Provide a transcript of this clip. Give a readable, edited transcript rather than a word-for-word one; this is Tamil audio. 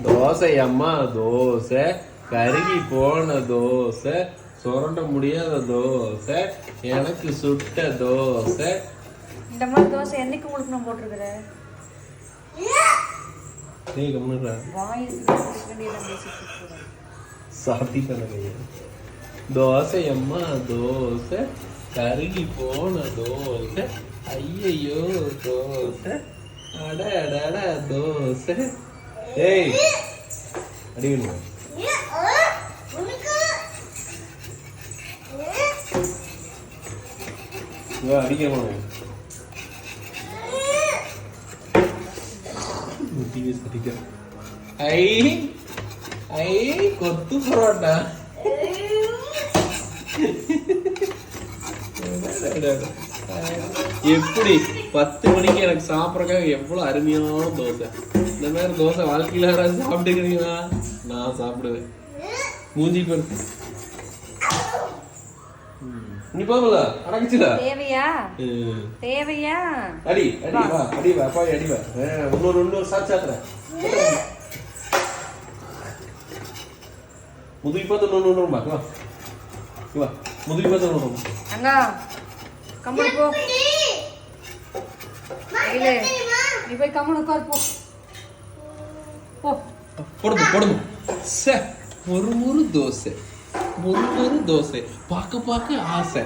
தோசை அம்மா தோசை, கருகி போன தோசை, சுரண்ட முடியாத தோசை, எனக்கு சுட்ட தோசை. இந்த மாதிரி தோசை என்னைக்கு உங்களுக்கு நான் போட்டிருக்கிறேன்? தோசை அம்மா தோசை, கருகி போன தோசை, ஐயையோ தோசை, அட அட தோசை. ஏய் அடிக்கணும் அடிக்கணும். ஐ ஐ கொத்து பரோட்டா. எப்படி 10 மணிக்கு எனக்கு சாப்பிட்றதுக்காக எவ்வளவு அருமையான தோசை. இந்த மாதிரி தோசை வாழ்க்கையில யாராவது சாப்பிட்டுக்கிறீங்களா? நான் சாப்பிடுவேன். மூஞ்சி பண்ணு நீ போகல அடக்குச்சுல தேவையா தேவையா? அடி அடி வா அடி வா போய் அடி வா. இன்னொரு சாப்பிட்றேன். முதுகி பார்த்து இன்னொரு வா வா முதுகி பார்த்து இன்னொரு அண்ணா கம்முனு போ. இல்ல நீ போய் கம்முனு உட்கார் போ. போ போடுங்க ஒரு தோசை, ஒரு தோசை பார்க்க ஆசை.